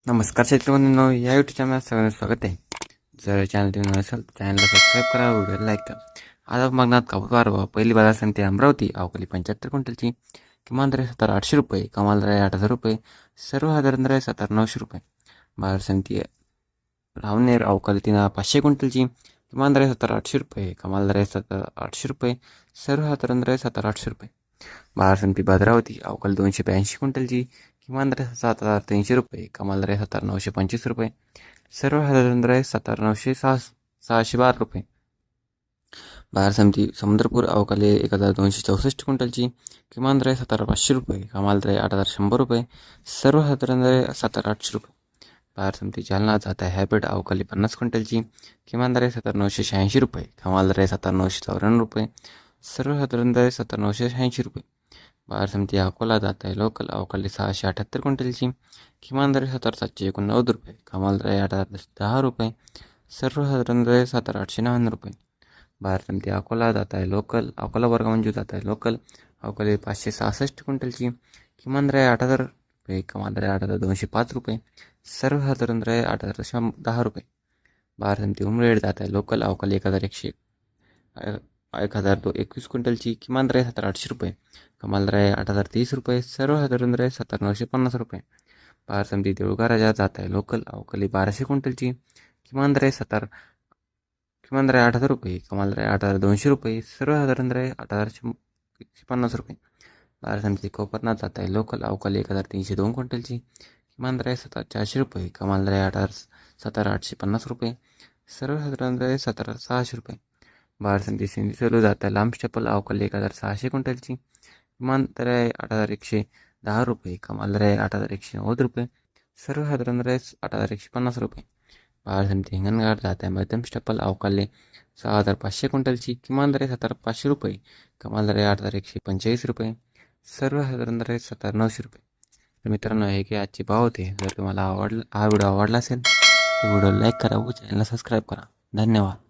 नमस्कार शेतकरी या यूट्यूब चॅनल सगळ्यांना स्वागत आहे. जर चॅनल तुम्ही नवीन असाल चॅनलला सबस्क्राईब करा, व्हिडिओला लाईक करा. आज आपण बघणार कापूस बाजार पहिली बाजार समिती अमरावती अवकाली 75 क्विंटलची किमान दर 7,800 रुपये, कमाल दर 8,000 रुपये, सर्वसाधारण दर 7,900 रुपये. बाजार समिती रावनेर अवकाली 500 क्विंटलची किमान दर 7,800 रुपये, कमाल दर 7,800 रुपये, सर्वसाधारण दर 7,800 रुपये. बाजार समिती भद्रावती अवकाली 282 क्विंटलची किमान दर 7,300 रुपये, कमाल दर 7,925 रुपये, सर्वसाधारण दर 7,906 रुपये. बाजार समिती समुद्रपूर अवकाली 1,264 क्विंटलची किमान दर 7,500 रुपये, कमाल दर 8,100 रुपये, सर्वसाधारण दर 7,800 रुपये. बाजार समिती जालना जात आहे हायब्रिड अवकाली 50 क्विंटलची किमान दर 7,986 रुपये, कमाल दर 7,994 रुपये, सर्वसाधारण दर 7,986 रुपये. बाजार समिती अकोला जात आहे लोकल अवकाली 678 क्विंटलची किमान दर 7,789 रुपये, कमाल दर 8,010 रुपये, सर्वसाधारण दर 7,899 रुपये. बाजार समिती अकोला जात आहे लोकल अकोला वर्ग मंजू जात आहे लोकल अवकाली 566 क्विंटलची किमान दर 8,000 रुपये, कमाल दर 8,205 रुपये, सर्वसाधारण दर 8,010 रुपये. बाजार समिती उमरेड जात आहे लोकल अवकाली 1,121 क्विंटलची किमान दर 7,800 रुपये, कमाल दर 8,030 रुपये, सर्वसाधारण दर 7,950 रुपये. बाजार समिती देऊळगा राजा जात आहे लोकल अवकाली 1200 क्विंटलची किमान दर 8,000 रुपये, कमाल दर 8,200 रुपये, सर्वसाधारण दर 8,150 रुपये. बाजार समिती कोपरनाथ जात आहे लोकल अवकाली 1,302 क्विंटलची किमान दर 7,400 रुपये, कमाल दर 7,850 रुपये, सर्वसाधारण दर 7,600 रुपये. बाजार समिती सिंधुसोलू जात आहे लांब चप्पल अवकाली 1,600 क्विंटलची किमान दर 8,110 रुपये, कमाल दर 8,190 रुपये, सर्वसाधारण दर 8,150 रुपये. बाजार समिती हिंगणघाट जात आहे मध्यम स्टप्पल अवकाली 6,500 क्विंटलची किमान दर 7,500 रुपये, कमाल दर 8,145 रुपये, सर्वसाधारण दर 7,900 रुपये. तर मित्रांनो हे की आजचे भाव होते. जर तुम्हाला हा व्हिडिओ आवडला असेल तर व्हिडिओ लाईक करा व चॅनलला सबस्क्राईब करा. धन्यवाद.